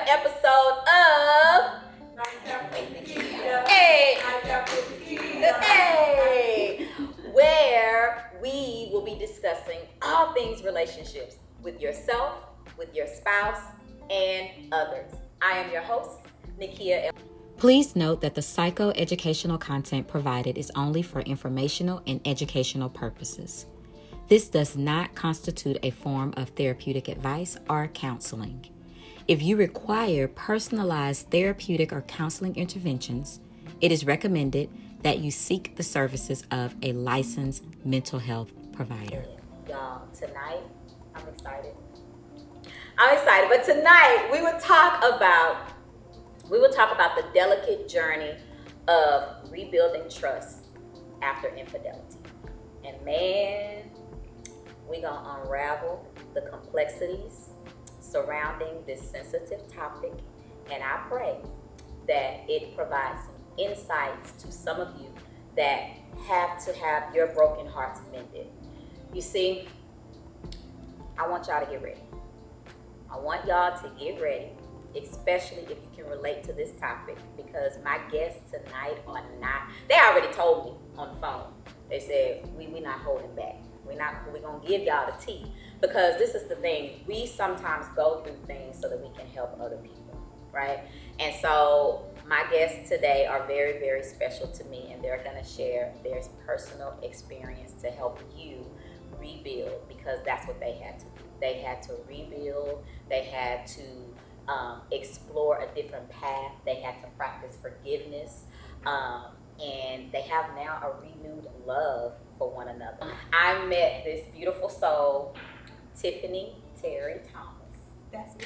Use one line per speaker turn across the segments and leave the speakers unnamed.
episode of
Nightcap with Nakia.
Hey,
Nightcap with Nakia.
hey, where we will be discussing all things relationships with yourself, with your spouse, and others. I am your host, Nakia.
Please note that the psychoeducational content provided is only for informational and educational purposes. This does not constitute a form of therapeutic advice or counseling. If you require personalized therapeutic or counseling interventions, it is recommended that you seek the services of a licensed mental health provider.
Y'all, tonight, I'm excited, but tonight we will talk about the delicate journey of rebuilding trust after infidelity. And man, we're gonna unravel the complexities surrounding this sensitive topic, and I pray that it provides some insights to some of you that have to have your broken hearts mended. You see, I want y'all to get ready. I want y'all to get ready, especially if you can relate to this topic, because my guests tonight are not, they already told me on the phone. They said, we're not holding back. We're gonna give y'all the tea, because this is the thing. We sometimes go through things so that we can help other people, right? And so my guests today are very, very special to me, and they're gonna share their personal experience to help you rebuild, because that's what they had to do. They had to rebuild. They had to explore a different path. They had to practice forgiveness. And they have now a renewed love for one another. I met this beautiful soul, Tiffany Terry Thomas.
That's me.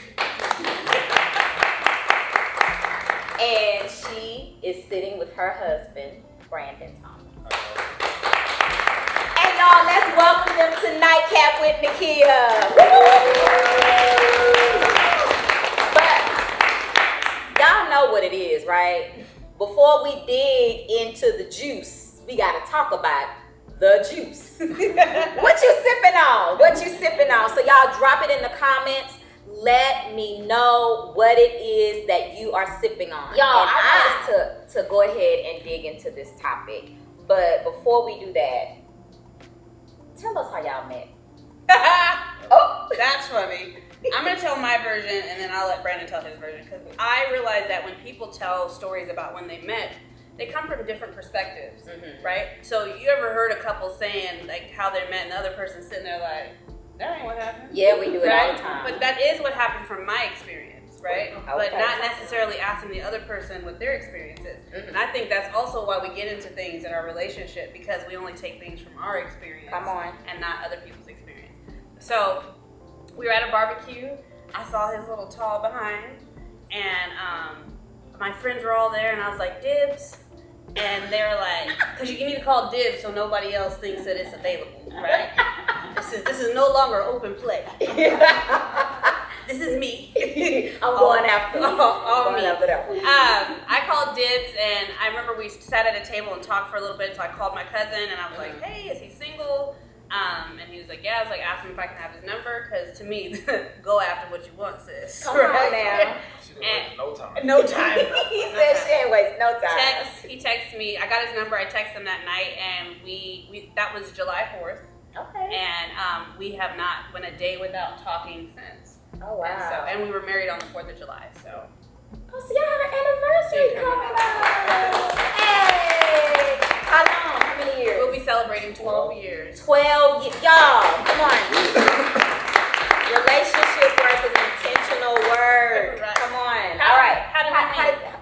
And she is sitting with her husband, Brandon Thomas. And y'all, let's welcome them to Nightcap with Nakia. But y'all know what it is, right? Before we dig into the juice, we gotta talk about the juice. What you sipping on? So y'all drop it in the comments. Let me know what it is that you are sipping on. Y'all, I want us to go ahead and dig into this topic. But before we do that, tell us how y'all met.
Oh, that's funny. I'm going to tell my version, and then I'll let Brandon tell his version, because I realize that when people tell stories about when they met, they come from different perspectives, right? So you ever heard a couple saying like how they met, and the other person sitting there like, that ain't what happened.
Yeah, we do it all the time.
But that is what happened from my experience, right?
Okay.
But not necessarily asking the other person what their experience is. And I think that's also why we get into things in our relationship, because we only take things from our experience.
Come on.
And not other people's experience. So we were at a barbecue. I saw his little tall behind, and my friends were all there, and I was like, dibs. And they were like, because you need to call dibs so nobody else thinks that it's available, right? This is no longer open play. This is me.
I'm going after
that one. I called dibs, and I remember we sat at a table and talked for a little bit. So I called my cousin, and I was like, "Hey, is he single?" And he was like, "Yeah." I was like, "Ask him if I can have his number," because to me, go after what you want, sis.
Come on now.
And no time.
No time.
He said she ain't waste no time.
He texted me. I got his number. I texted him that night, and we that was July 4th.
Okay.
And we have not went a day without talking since.
Oh wow.
And we were married on the 4th of July. So.
Oh, so y'all have an anniversary coming up. Hey! How long? How many years?
We'll be celebrating 12 years.
12 years. Y'all, come on. Relationship work is intentional work.
Right.
Come on. All right.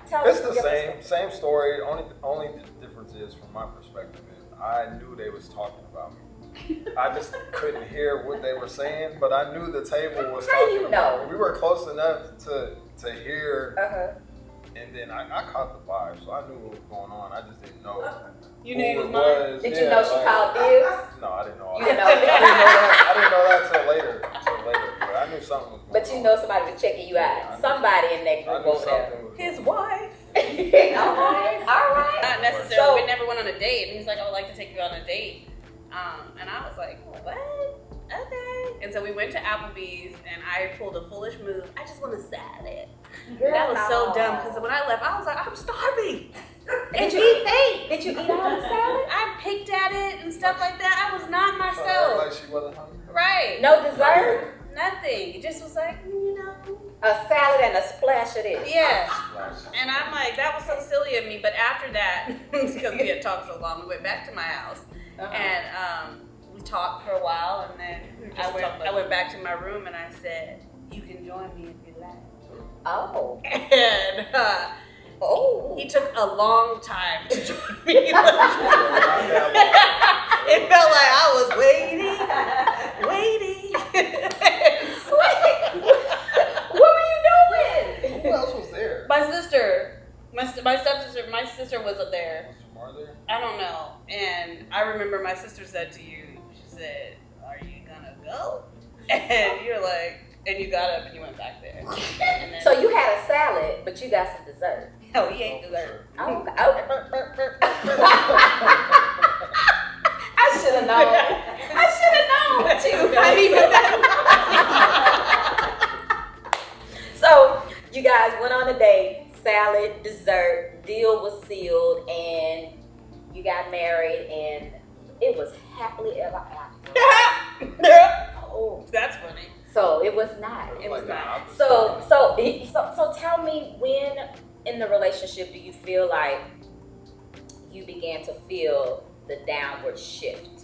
Tell
It's
us
the same story. Only difference is, from my perspective, is I knew they was talking about me. I just couldn't hear what they were saying, but I knew the table was
How
talking
you
about
know?
me. We were close enough to hear,
Uh-huh.
and then I caught the vibe, so I knew what was going on. I just didn't know
You
who
knew he
it
was mine?
Did you know she called dibs?
No, I didn't know.
You didn't know
I
that?
didn't know that till later. But I knew something was going on.
But you know somebody was checking you out. Somebody in that
I
group
knew
over there.
something was
His wife.
All right.
Not necessarily.
So-
we never went on a date. And he's like, I would like to take you on a date. And I was like, what? Okay. And so we went to Applebee's, and I pulled a foolish move. I just want a salad.
Girl,
That was so
no.
dumb because when I left, I was like, I'm starving.
Did you eat? Did you eat all the salad?
I picked at it and stuff like that. I was not
So
myself.
like she wasn't hungry.
Right.
No dessert?
Nothing. It just was like,
A salad and a splash of this.
Yeah.
Splash.
And I'm like, that was so silly of me. But after that, because we had talked so long, we went back to my house. And we talked for a while. And then I went back to my room and I said, you can join me if you like.
Oh.
And he took a long time to join me. It felt like I was waiting.
What were you doing?
Who else was there?
My sister, my stepsister, my sister was up there.
Was Jamar there?
I don't know. And I remember my sister said to you, she said, are you gonna go? And you're like, and you got up and you went back there. And then,
So you had a salad, but you got some dessert.
oh, he ate dessert.
Oh, I should have known. But you. I even So you guys went on a date, salad, dessert, deal was sealed, and you got married, and it was happily ever after. Oh,
That's funny.
so it was not.
It was not.
So tell me, when in the relationship do you feel like you began to feel the downward shift?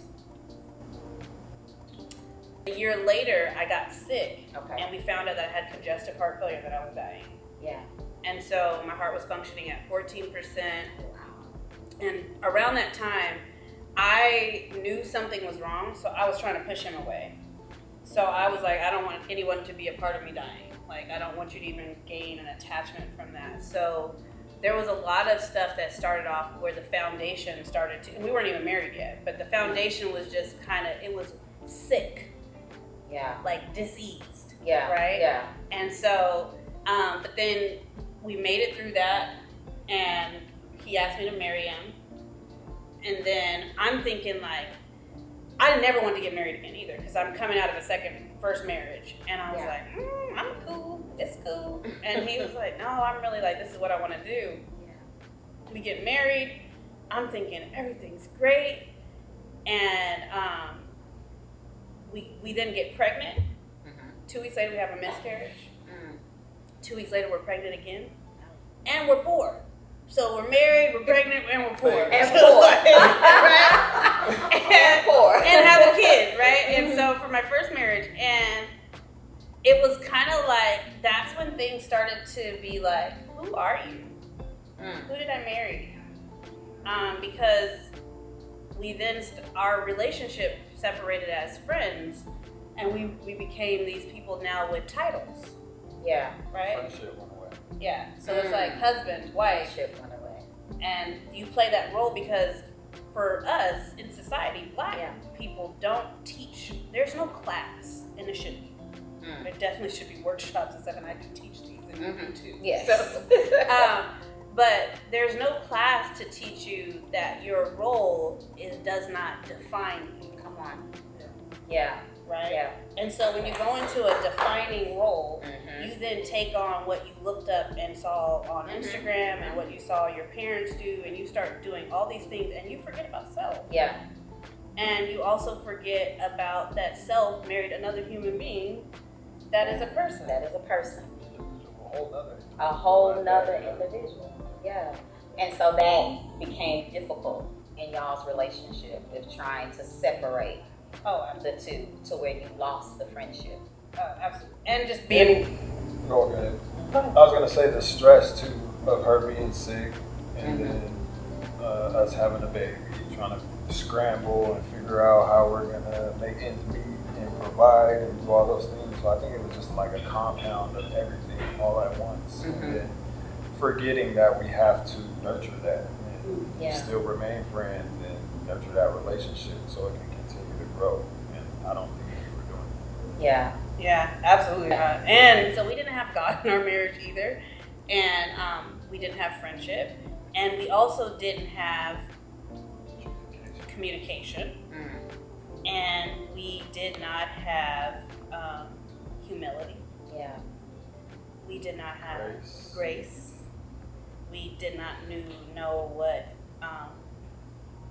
A year later, I got sick,
Okay.
and we found out that I had congestive heart failure, that I was dying.
Yeah.
And so my heart was functioning at 14%. And around that time, I knew something was wrong, so I was trying to push him away. So I was like, I don't want anyone to be a part of me dying. Like, I don't want you to even gain an attachment from that. So there was a lot of stuff that started off where the foundation started to, and we weren't even married yet, but the foundation was just kind of, it was sick,
Yeah.
like diseased.
Yeah.
Right?
Yeah.
And so, but then we made it through that, and he asked me to marry him. And then I'm thinking, like, I never want to get married again either, because I'm coming out of a first marriage. And I was
Yeah.
like, I'm cool, it's cool. And he was like, no, I'm really like, this is what I want to do. We get married, I'm thinking everything's great. And we then get pregnant. 2 weeks later, we have a miscarriage. 2 weeks later, we're pregnant again. And we're poor. So we're married, we're pregnant, and we're poor.
And
So,
poor.
like, right?
And poor.
And have a kid, right? And so for my first marriage, and it was kind of like, that's when things started to be like, who are you? Who did I marry? Because we then, our relationship separated as friends, and we became these people now with titles,
Yeah.
right?
Friendship went away.
Yeah. So it's like husband, wife,
Ship went away.
and you play that role because for us in society, black people don't teach. There's no class, and there should be. There definitely should be workshops and stuff, and I do teach these, and you do too.
Yes.
So, but there's no class to teach you that your role does not define you.
Come on. Yeah.
Right?
Yeah.
And so when you go into a defining role, you then take on what you looked up and saw on Instagram and what you saw your parents do, and you start doing all these things, and you forget about self.
Yeah.
And you also forget about that self married another human being that is a person.
That is a person.
A whole nother.
A whole nother individual. Yeah. And so that became difficult in y'all's relationship with trying to separate
Oh, absolutely.
the two to where you lost the friendship.
Absolutely. And just being.
Go ahead. I was gonna say the stress too of her being sick, and then us having a baby, trying to scramble and figure out how we're gonna make ends meet and provide and do all those things. So I think it was just like a compound of everything all at once, and then forgetting that we have to nurture that and still remain friends and nurture that relationship so it can continue to grow. And I don't think we were doing it.
Yeah.
Yeah, absolutely not. And so we didn't have God in our marriage either, and we didn't have friendship, and we also didn't have communication, and we didn't did not have humility.
Yeah.
We did not have
Grace.
grace. We did not know what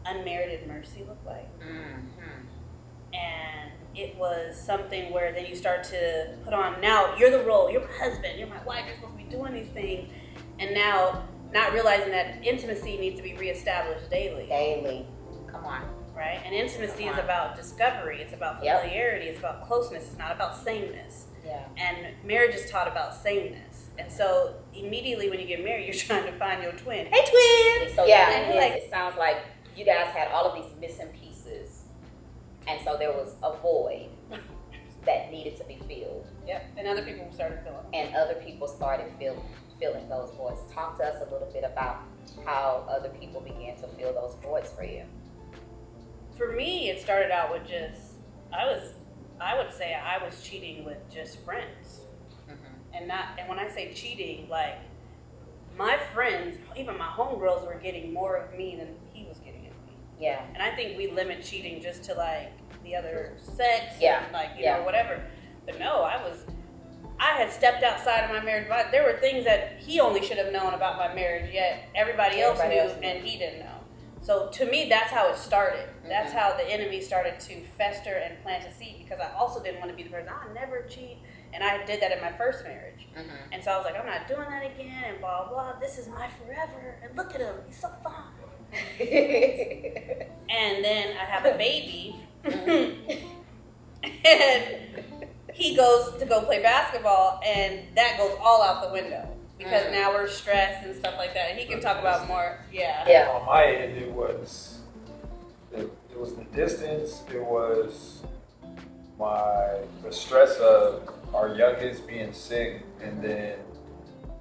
unmerited mercy looked like.
Mm-hmm.
And it was something where then you start to put on, now you're the role, you're my husband, you're my wife, you're supposed to be doing these things. And now not realizing that intimacy needs to be reestablished daily.
Daily. Come on.
Right? And intimacy is about discovery, it's about familiarity, it's about closeness, it's not about sameness.
Yeah.
And marriage is taught about sameness. And so immediately when you get married, you're trying to find your twin. Hey, twin!
So
Yeah.
the thing is, it sounds like you guys had all of these missing pieces, and so there was a void that needed to be filled.
Yep. And other people started feeling it.
And other people started filling those voids. Talk to us a little bit about how other people began to fill those voids for you.
For me, it started out with just, I would say I was cheating with just friends.
Mm-hmm.
And when I say cheating, like my friends, even my homegirls were getting more of me than he was getting of me.
Yeah.
And I think we limit cheating just to like the other sex
Yeah.
and like, you know, whatever. But no, I had stepped outside of my marriage. There were things that he only should have known about my marriage, yet everybody else knew and he didn't know. So to me, that's how it started. Mm-hmm. That's how the enemy started to fester and plant a seed, because I also didn't want to be the person, I never cheat. And I did that in my first marriage. Mm-hmm. And so I was like, I'm not doing that again and blah, blah. This is my forever. And look at him. He's so fine. And then I have a baby. And he goes to go play basketball, and that goes all out the window. Because now we're stressed and stuff like that. And he can talk about more. Yeah.
On my end, it was the distance. It was the stress of our youngest being sick, and then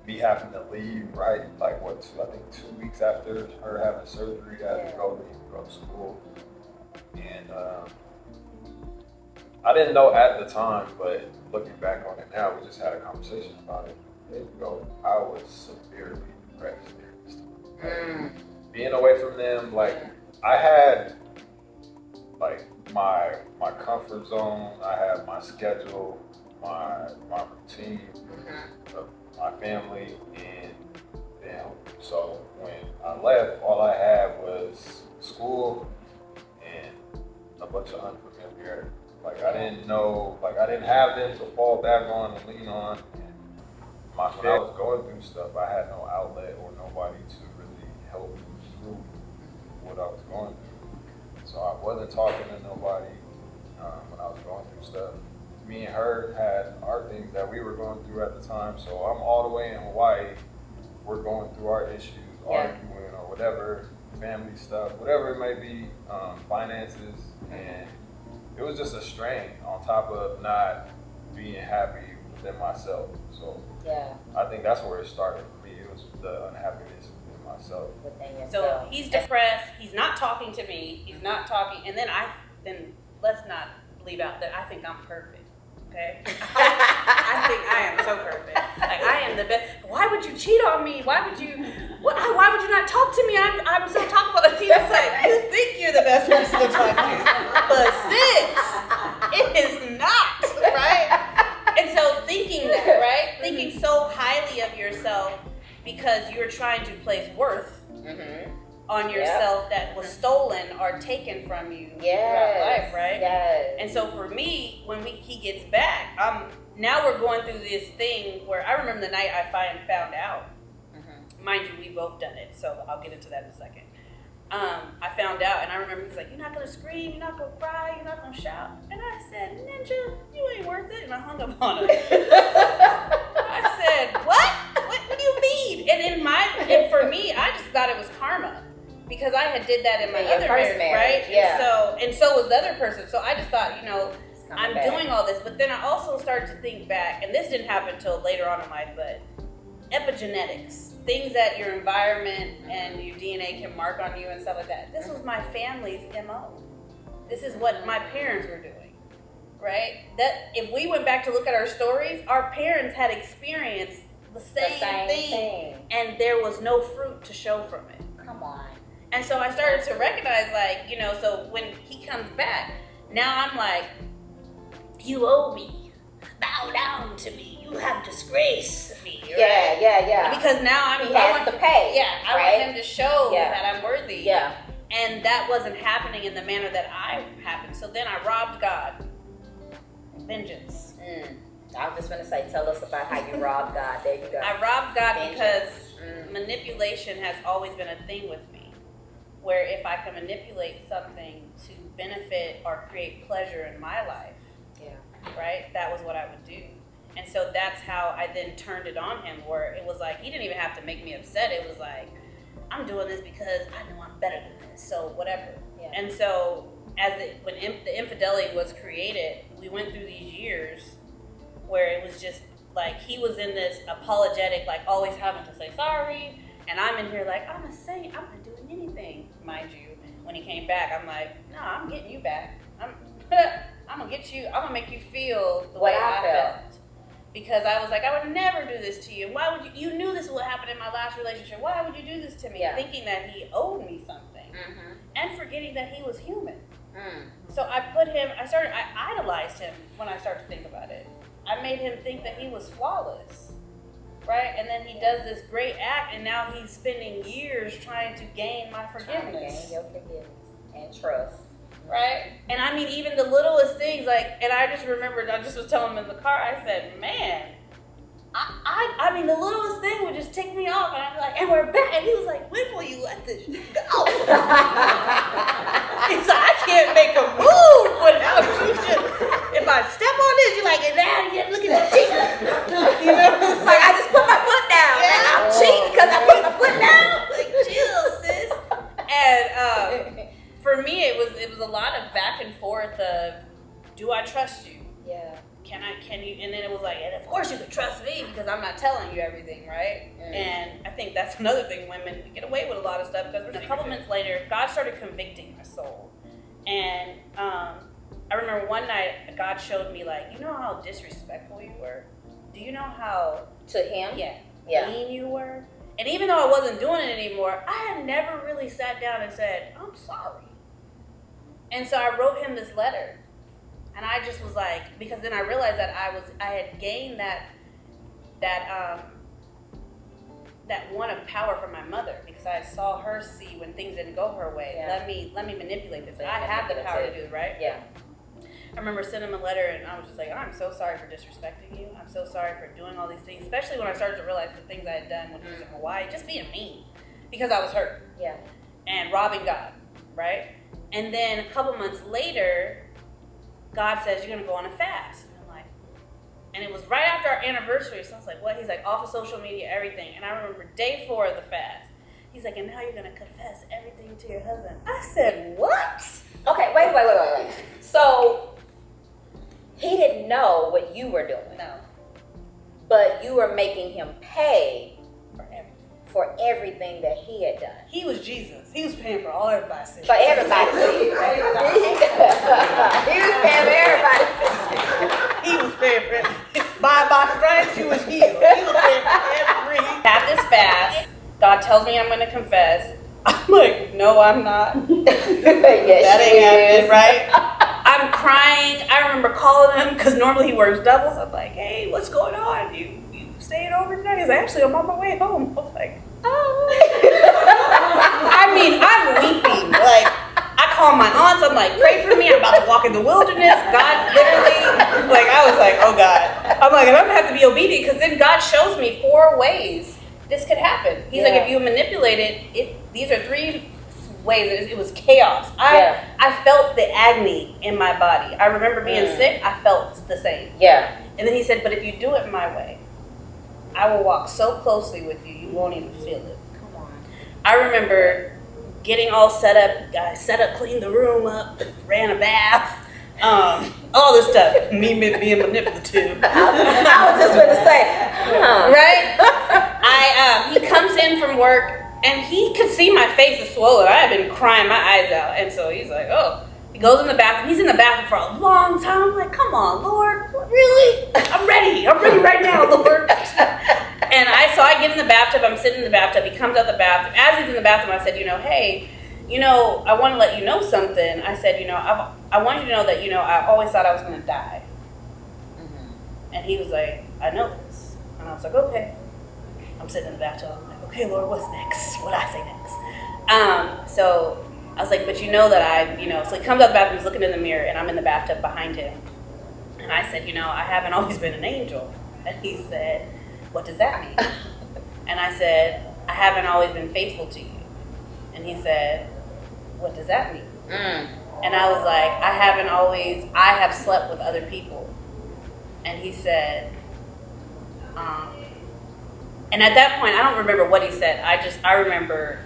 me having to leave. Right, like I think 2 weeks after her having surgery, I had to go to school, and I didn't know at the time, but looking back on it now, we just had a conversation about it. I was severely depressed during this time. Being away from them, like I had like my comfort zone, I had my schedule, my routine of my family, and then so when I left, all I had was school and a bunch of unfamiliarity. Like I didn't know, like I didn't have them to fall back on and lean on. When I was going through stuff, I had no outlet or nobody to really help me through what I was going through. So I wasn't talking to nobody when I was going through stuff. Me and her had our things that we were going through at the time. So I'm all the way in Hawaii. We're going through our issues, arguing or whatever, family stuff, whatever it may be, finances. And it was just a strain on top of not being happy within myself. So I think that's where it started for me. It was the unhappiness within myself.
So he's depressed. He's not talking to me. He's not talking. And then let's not leave out that I think I'm perfect. Okay? I think I am so perfect. Like I am the best. Why would you cheat on me? Why would you not talk to me? I'm so talkable. And he was like, you think you're the best person to talk to, but sis, it is not, right? And so thinking that, right? Thinking so highly of yourself because you're trying to place worth on yourself that was stolen or taken from you throughout life, right?
Yes.
And so for me, when he gets back, now we're going through this thing where I remember the night I found out. Mind you, we both done it, so I'll get into that in a second. I found out, and I remember he was like, "You're not gonna scream, you're not gonna cry, you're not gonna shout." And I said, "Ninja, you ain't worth it." And I hung up on him. I said, What do you mean? And for me, I just thought it was karma because I had did that in my other marriage, right?
Yeah.
And so was the other person. So I just thought, I'm doing all this, but then I also started to think back, and this didn't happen until later on in life, but epigenetics. Things that your environment and your DNA can mark on you and stuff like that. This was my family's MO. This is what my parents were doing, right? That if we went back to look at our stories, our parents had experienced the same thing, and there was no fruit to show from it.
Come on.
And so I started to recognize, so when he comes back, now I'm like, you owe me. Bow down to me. You have disgraced me. Right?
Yeah.
Because now
He has to pay.
Yeah, I
right?
want him to show that I'm worthy.
Yeah.
And that wasn't happening in the manner that I happened. So then I robbed God. Vengeance.
I was just going to say, tell us about how you robbed God. There you go.
I robbed God
Vengeance.
because manipulation has always been a thing with me. Where if I can manipulate something to benefit or create pleasure in my life, right, that was what I would do. And so that's how I then turned it on him, where it was like, he didn't even have to make me upset. It was like, I'm doing this because I know I'm better than this, so whatever.
Yeah.
And so when the infidelity was created, we went through these years where it was just like he was in this apologetic, like always having to say sorry, and I'm in here like, I'm a saint, I'm not doing anything, mind you. When he came back, I'm like, no, I'm getting you back. I'm gonna get you, I'm gonna make you feel the way I felt. Because I was like, I would never do this to you. Why would you knew this would happen in my last relationship. Why would you do this to me?
Yeah.
Thinking that he owed me something. And forgetting that he was human.
Mm.
So I idolized him when I started to think about it. I made him think that he was flawless. Right? And then he does this great act, and now he's spending years trying to gain my forgiveness.
Gain your forgiveness and trust.
Right? And I mean, even the littlest things, like, and I just remembered, I just was telling him in the car, I said, man, I mean, the littlest thing would just tick me off, and I'd be like, and we're back. And he was like, when will you let this shit go? He's like, I can't make a move without you just, if I step on this, you're like, and now you look at the teeth. You know?
Like, I just put my foot down.
Yeah.
And I'm cheating because I put my foot down.
Like, chill, sis. And for me, it was a lot of back and forth of, do I trust you?
Yeah.
Can you? And then it was like, and of course you could trust me because I'm not telling you everything, right? And I think that's another thing, women, we get away with a lot of stuff because a couple minutes later, God started convicting my soul. And I remember one night, God showed me, like, you know how disrespectful you were? Do you know how...
To him?
Yeah.
Yeah.
Mean you were? And even though I wasn't doing it anymore, I had never really sat down and said, I'm sorry. And so I wrote him this letter. And I just was like, because then I realized that I had gained that one of power from my mother, because I saw her see when things didn't go her way.
Yeah.
Let me manipulate this. I have the power to do it, right?
Yeah.
I remember sending him a letter, and I was just like, I'm so sorry for disrespecting you. I'm so sorry for doing all these things, especially when I started to realize the things I had done when he was in Hawaii, just being mean, because I was hurt.
Yeah.
And robbing God, right? And then a couple months later, God says, you're going to go on a fast. And I'm like, and it was right after our anniversary. So I was like, what? He's like, off of social media, everything. And I remember day 4 of the fast. He's like, and now you're going to confess everything to your husband. I said, what?
Okay, wait. So, he didn't know what you were doing.
No.
But you were making him pay
For everything.
for everything that he had done.
He was Jesus. He was paying for all everybody's sins.
For everybody's sins. He was paying for everybody's sins.
He was paying for it. By stripes, you was healed. He was paying for every. At this fast, God tells me I'm going to confess. I'm like, no, I'm not.
Yes,
That
she
ain't happening,
is.
right? I'm crying. I remember calling him because normally he works doubles. I'm like, hey, what's going on? You staying over tonight? He's like, actually, I'm on my way home. I was like, oh. I mean, I'm weeping. Like, I call my aunts. I'm like, pray for me. I'm about to walk in the wilderness. God literally, like, I was like, oh God. I'm like, I'm gonna have to be obedient, because then God shows me 4 ways this could happen. He's like, if you manipulate it, these are 3 ways. It was chaos. I felt the agony in my body. I remember being sick. I felt the same.
Yeah.
And then he said, but if you do it my way, I will walk so closely with you, you won't even feel it.
Come on.
I remember getting all set up. I cleaned the room up, ran a bath, all this stuff. Me being manipulative.
I was just going to say,
Right? He comes in from work, and he could see my face is swollen. I had been crying my eyes out. And so he's like, oh. He goes in the bathroom. He's in the bathroom for a long time. I'm like, come on, Lord. Really? I'm ready. I'm ready right now, Lord. And so I get in the bathtub. I'm sitting in the bathtub. He comes out the bathroom. As he's in the bathroom, I said, hey, I want to let you know something. I said, I want you to know that, I always thought I was going to die. And he was like, I know this. And I was like, okay. I'm sitting in the bathtub. I'm like, okay, Lord, what's next? What do I say next? So I was like, but you know that so he comes out the bathroom, he's looking in the mirror, and I'm in the bathtub behind him. And I said, I haven't always been an angel. And he said, what does that mean? And I said, I haven't always been faithful to you. And he said, what does that mean? And I was like, I have slept with other people. And he said, and at that point, I don't remember what he said. I remember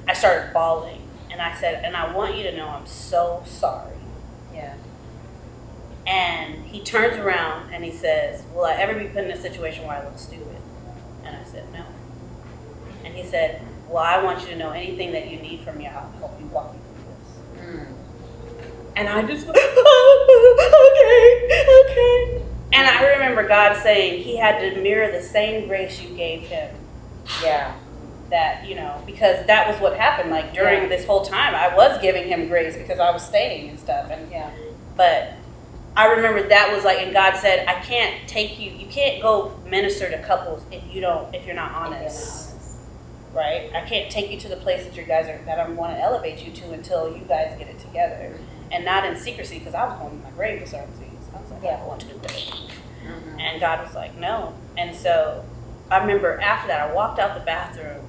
I started bawling. And I said, and I want you to know I'm so sorry.
Yeah.
And he turns around and he says, will I ever be put in a situation where I look stupid? And I said, no. And he said, well, I want you to know anything that you need from me, I'll help you walk you through this. And I just went, okay. And I remember God saying he had to mirror the same grace you gave him.
Yeah.
That, because that was what happened. Like during this whole time, I was giving him grace because I was staying and stuff. But I remember that was like, and God said, I can't take you. You can't go minister to couples if you're not honest. Right? I can't take you to the place that I want to elevate you to until you guys get it together, and not in secrecy. Because I was going to my grave with certain things. I was like, I want to do this. And God was like, no. And so I remember after that, I walked out the bathroom.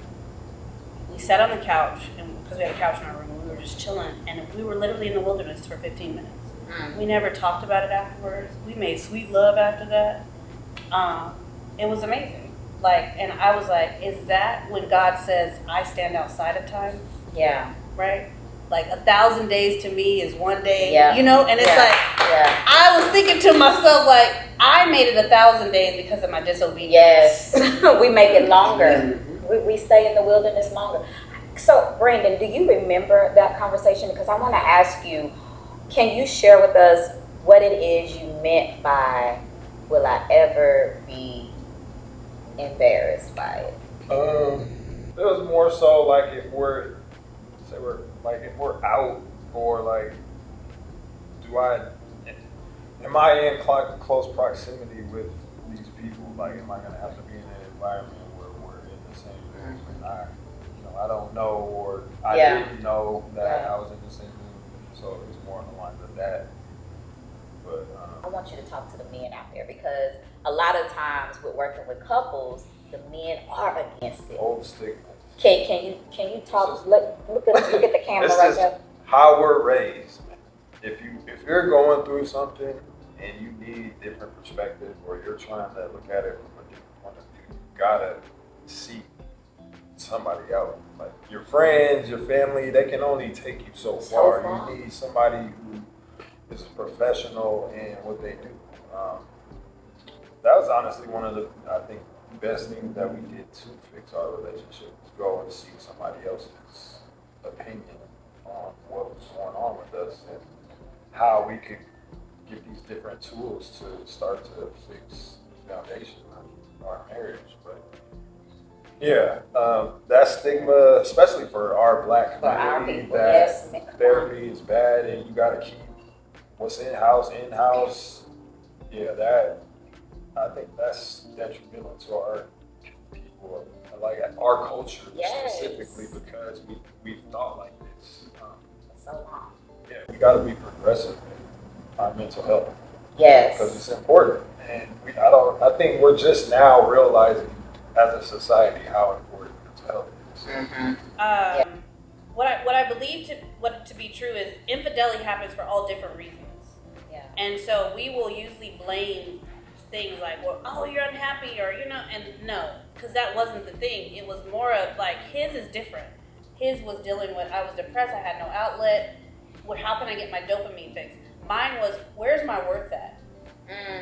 We sat on the couch, and because we had a couch in our room, and we were just chilling, and we were literally in the wilderness for 15 minutes. We never talked about it afterwards. We made sweet love after that. It was amazing. And I was like, is that when God says, I stand outside of time?
Yeah.
Right? Like 1,000 days to me is one day,
Yeah.
And it's I was thinking to myself, like, I made it 1,000 days because of my disobedience.
Yes. We make it longer. We stay in the wilderness longer. So, Brandon, do you remember that conversation? Because I want to ask you, can you share with us what it is you meant by, will I ever be embarrassed by it?
It was more so like if we're out, or like, am I in close proximity with these people? Like, am I gonna have to be in an environment where we're in the same room and I don't know, or I didn't know that I was in the same room, so it was more on the lines of that. But
I want you to talk to the men out there, because a lot of times with working with couples, the men are against it.
old stigma.
Can you talk? Look at the camera
It's
right
just
there.
how we're raised. If you're going through something and you need different perspective, or you're trying to look at it from a different point of view, you gotta seek somebody out. Like your friends, your family, they can only take you so far. You need somebody who is a professional in what they do. That was honestly one of the, I think, best things that we did to fix our relationship, was go and seek somebody else's opinion on what was going on with us and how we could get these different tools to start to fix the foundation of our marriage. But that stigma, especially for our Black community, that therapy is bad and you got to keep what's in-house. I think that's detrimental to our people, like our culture specifically, because we thought like this.
So long.
Yeah, we got to be progressive in our mental health.
Yes.
Because it's important, and I think we're just now realizing as a society how important mental health is.
What I believe to be true is infidelity happens for all different reasons.
Yeah.
And so we will usually blame things like, well, oh, you're unhappy, or and no, because that wasn't the thing. It was more of like, his is different. His was dealing with, I was depressed, I had no outlet. How can I get my dopamine fix? Mine was, where's my worth at?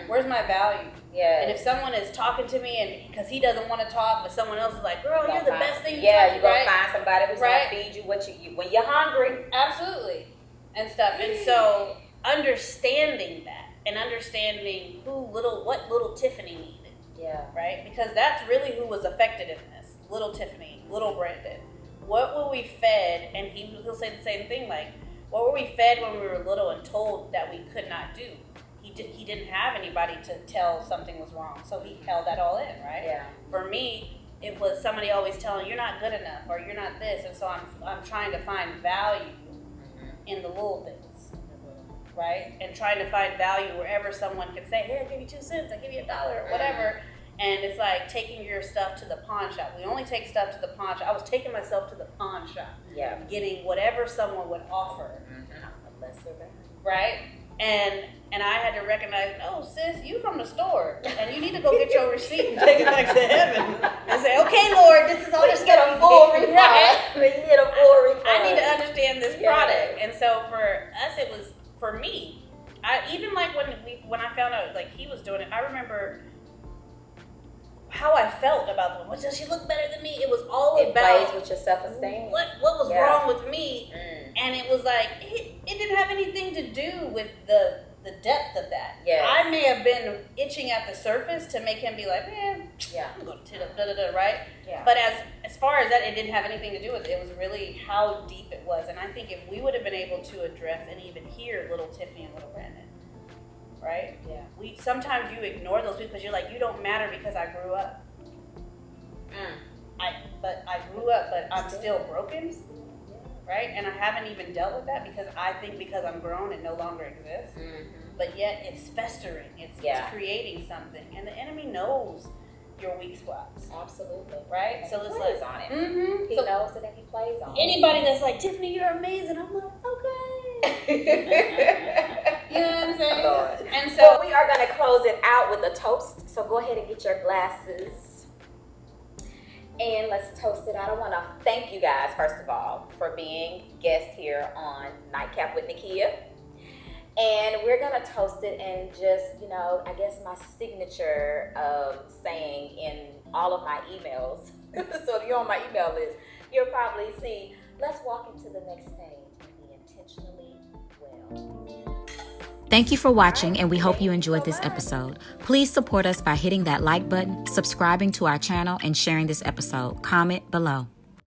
Where's my value?
Yeah.
And if someone is talking to me, and because he doesn't want to talk, but someone else is like, girl, you're the best thing.
Yeah, you're gonna find somebody who's gonna feed you what you when you're hungry.
Absolutely, and stuff. And so understanding that, and understanding what little Tiffany needed.
Yeah.
Right? Because that's really who was affected in this. Little Tiffany, little Brandon. What were we fed? And he'll say the same thing, like, what were we fed when we were little and told that we could not do? he didn't have anybody to tell something was wrong, so he held that all in, right?
Yeah.
For me, it was somebody always telling you're not good enough or you're not this, and so I'm trying to find value in the little things, right? And trying to find value wherever someone can say, "Here, I'll give you 2 cents, I'll give you $1," or whatever. And it's like taking your stuff to the pawn shop. We only take stuff to the pawn shop. I was taking myself to the pawn shop, getting whatever someone would offer, right? And I had to recognize, no, sis, you from the store, and you need to go get your receipt and take it back to heaven and say, okay, Lord, this is all this
get a full refund.
Right?
You get a full refund.
I need to understand this product. And so for us, it was, for me, even like when I found out like he was doing it, I remember how I felt about them. Well, does she look better than me? It was all
it
about
plays with your self-esteem.
what was wrong with me, and it was like it didn't have anything to do with the depth of that.
Yes.
I may have been itching at the surface to make him be like, man, I'm going to right?
Yeah.
But as far as that, it didn't have anything to do with it. It was really how deep it was, and I think if we would have been able to address and even hear little Tiffany and little Brandon, right?
Yeah.
Sometimes you ignore those people because you're like, you don't matter because I grew up. I grew up, but I'm still broken, right? And I haven't even dealt with that because I think because I'm grown it no longer exists. But yet it's festering. It's creating something, and the enemy knows your weak spots.
Absolutely.
Right?
So it's plays on it. He knows it and he plays on it.
Anybody that's like, Tiffany, you're amazing. I'm like, okay. You know what I'm saying?
Lord.
And so
we are going to close it out with a toast. So go ahead and get your glasses. And let's toast it out. I want to thank you guys, first of all, for being guests here on Nightcap with Nakia. And we're going to toast it and just, I guess my signature saying in all of my emails. So if you're on my email list, you'll probably see, let's walk into the next stage and be intentionally well.
Thank you for watching, and we hope you enjoyed this episode. Please support us by hitting that like button, subscribing to our channel, and sharing this episode. Comment below.